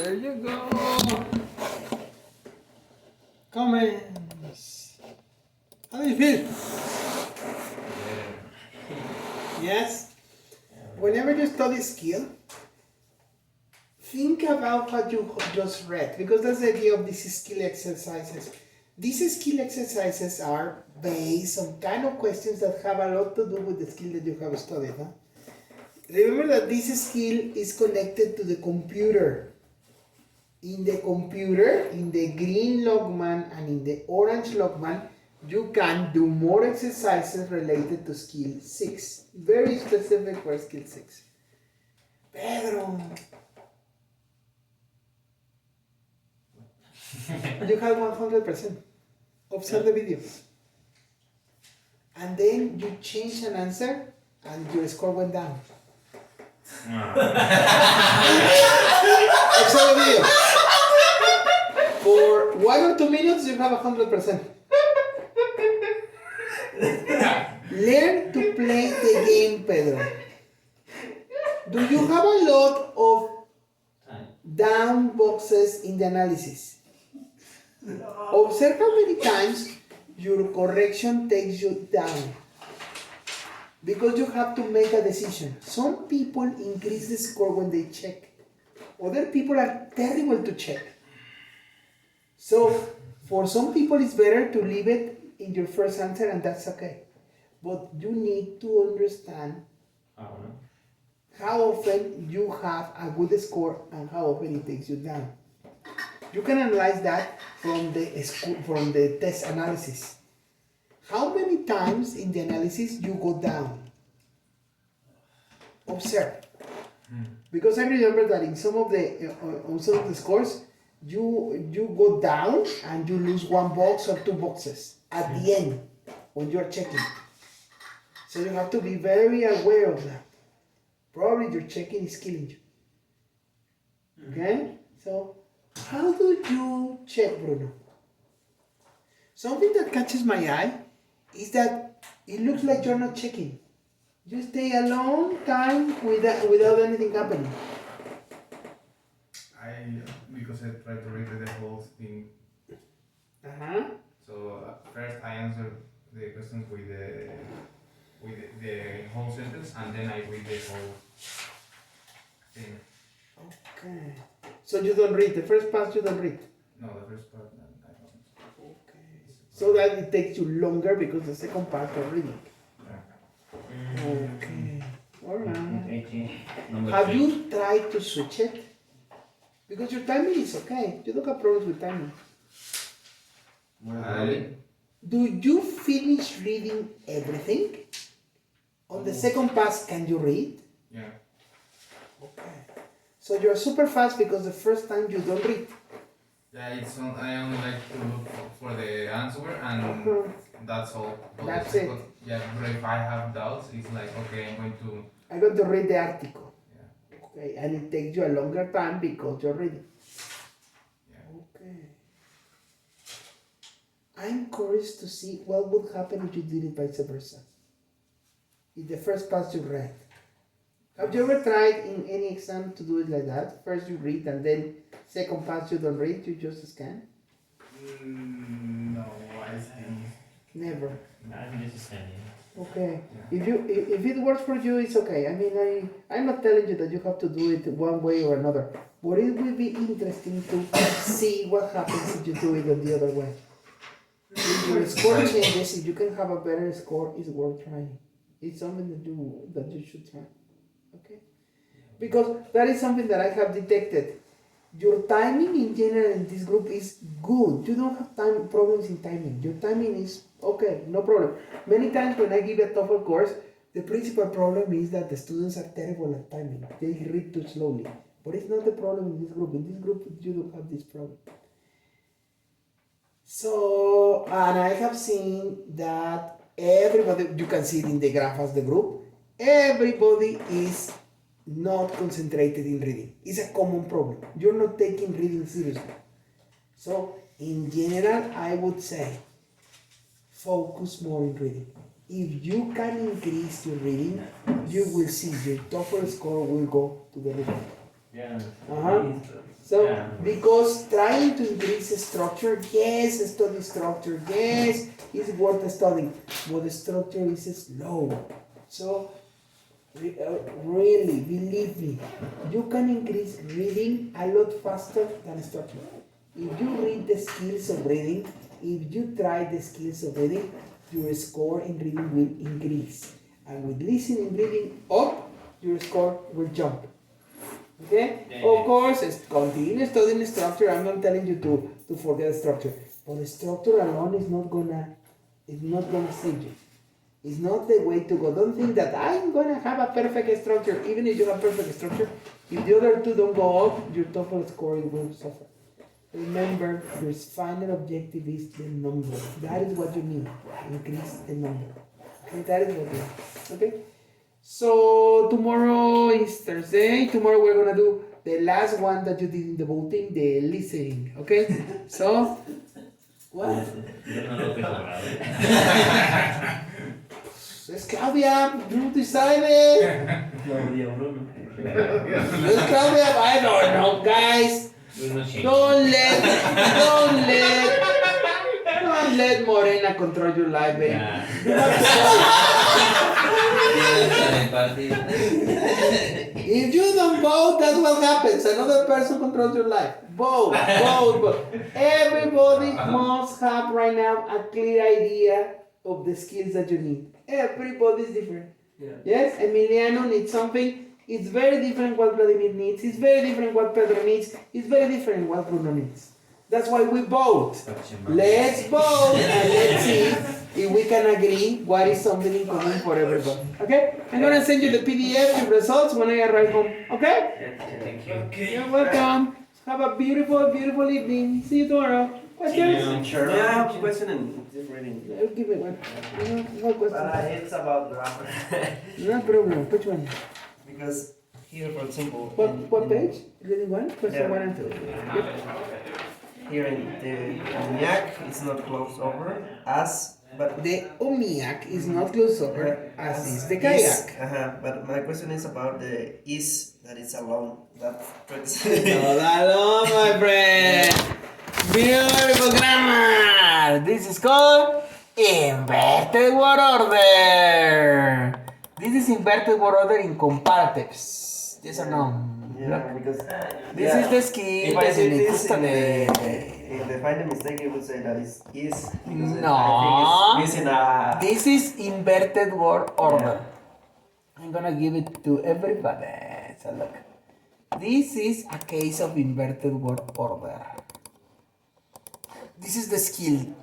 There you go. Comments. How do you feel? Yes? Whenever you study skill, think about what you just read, because that's the idea of these skill exercises. These skill exercises are based on kind of questions that have a lot to do with the skill that you have studied. Huh? Remember that this skill is connected to the computer. In the computer, in the green Longman and in the orange Longman, you can do more exercises related to skill 6. Very specific for skill 6. Pedro. You have 100%. Observe the video. And then you change an answer and your score went down. Observe the video. For 1 or 2 minutes, you have 100%. Learn to play the game, Pedro. Do you have a lot of down boxes in the analysis? Observe how many times your correction takes you down. Because you have to make a decision. Some people increase the score when they check. Other people are terrible to check. So, for some people it's better to leave it in your first answer and that's okay. But you need to understand how often you have a good score and how often it takes you down. You can analyze that from the test analysis. How many times in the analysis you go down? Observe. Because I remember that in some of the scores, you go down and you lose 1 box or 2 boxes at the end when you're checking. So you have to be very aware of that. Probably your checking is killing you. Okay? So, how do you check, Bruno? Something that catches my eye is that it looks like you're not checking. You stay a long time without anything happening. Because I try to read the whole thing. So first I answer the questions with the whole sentence, and then I read the whole thing. Okay. So you don't read the first part. You don't read. No, the first part I don't. Okay. So that it takes you longer because the second part you're reading. Yeah. Okay. All right. Have you tried to switch it? Because your timing is okay. You don't have problems with timing. Do you finish reading everything? On the second pass, can you read? Yeah. Okay. So you're super fast because the first time you don't read. Yeah, I only like to look for the answer and that's all. That's it. Yeah, but if I have doubts, it's like, okay, I'm going to read the article. Yeah. Okay, and it takes you a longer time because you're reading. Yeah. Okay. I'm curious to see what would happen if you did it vice versa. In the first pass you read. Have you ever tried in any exam to do it like that? First you read and then second pass you don't read, you just scan? No, I think. Never. I'm just scanning. Okay. Yeah. If it works for you, it's okay. I mean, I'm not telling you that you have to do it one way or another. But it will be interesting to see what happens if you do it on the other way. If your score changes, if you can have a better score, it's worth trying. It's something that you should try. Okay? Because that is something that I have detected. Your timing in general in this group is good. You don't have problems in timing. Your timing is okay, no problem. Many times when I give a TOEFL course, the principal problem is that the students are terrible at timing. They read too slowly. But it's not the problem in this group. In this group, you don't have this problem. So, and I have seen that everybody, you can see it in the graph as the group, everybody is not concentrated in reading. It's a common problem. You're not taking reading seriously. So, in general, I would say, focus more in reading. If you can increase your reading, you will see your TOEFL score will go to the roof. Yeah. So, because trying to increase the structure, yes, study structure, yes, it's worth studying, but the structure is slow. So, really, believe me, you can increase reading a lot faster than structure. If you read the skills of reading, if you try the skills of reading, your score in reading will increase. And with listening, reading up, your score will jump. Okay? Of course, continue studying structure. I'm not telling you to forget structure. But the structure alone is not gonna save you. It's not the way to go. Don't think that I'm gonna have a perfect structure. Even if you have perfect structure, if the other two don't go up, your TOEFL scoring will suffer. Remember, your final objective is the number. That is what you need. Increase the number. Okay, that is what you need. Okay? So tomorrow is Thursday. Tomorrow we're gonna do the last one that you did in the voting, the listening. Okay? So what? Es Claudia, you decided. Claudia Bruno. It's Claudia, I don't know, guys. Don't let Morena control your life, baby. If you don't vote, that's what happens. Another person controls your life. Vote. Everybody must have right now a clear idea of the skills that you need. Everybody's different. Yeah. Yes, Emiliano needs something. It's very different what Vladimir needs. It's very different what Pedro needs. It's very different what Bruno needs. That's why we vote. Let's vote and let's see if we can agree what is something in common for everybody. Okay? I'm gonna send you the PDF, the results when I arrive home. Okay? Thank you. Okay. You're welcome. Have a beautiful, beautiful evening. See you tomorrow. Questions? Sure. Yeah, I have a question in this reading. Give me one. What question? It's about grammar. No problem. Which one? Because here, for example, What page? Reading one? Question Yeah. 1 and 2. Yep. here in the umiak is not closed over as, but The umiak is not closed over as is the kayak. But my question is about the is that is alone. That Hello, my friend. Beautiful grammar. This is called inverted word order. This is inverted word order in comparatives. Yes or no? Yeah, because This is the skill. if I that see you need to this study. in the find a mistake, you would say that is because No. I think it's missing a. This is inverted word order. I'm gonna give it to everybody. So look. This is a case of inverted word order. This is the skill.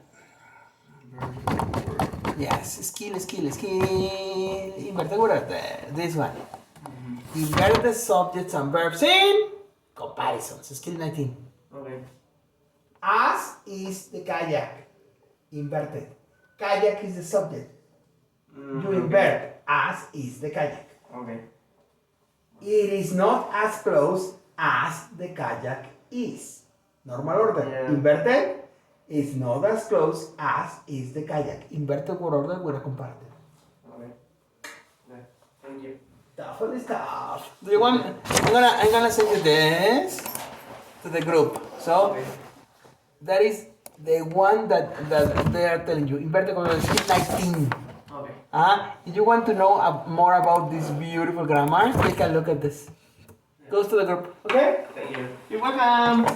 Yes, skill. Inverted word order. This one. Invert the subjects and verbs in comparisons. Skill 19. Okay. As is the kayak. Inverted. Kayak is the subject. You invert. As is the kayak. Okay. It is not as close as the kayak is. Normal order. Yeah. Inverted is not as close as is the kayak. Inverted word order with a comparative. Okay. Yeah. Thank you. Tough stuff. Do you want? I'm gonna send you this to the group. So Okay. that is the one that they are telling you. Inverted word order is 19. Okay. If you want to know more about this beautiful grammar, take a look at this. Goes to the group. Okay? Thank you. You're welcome.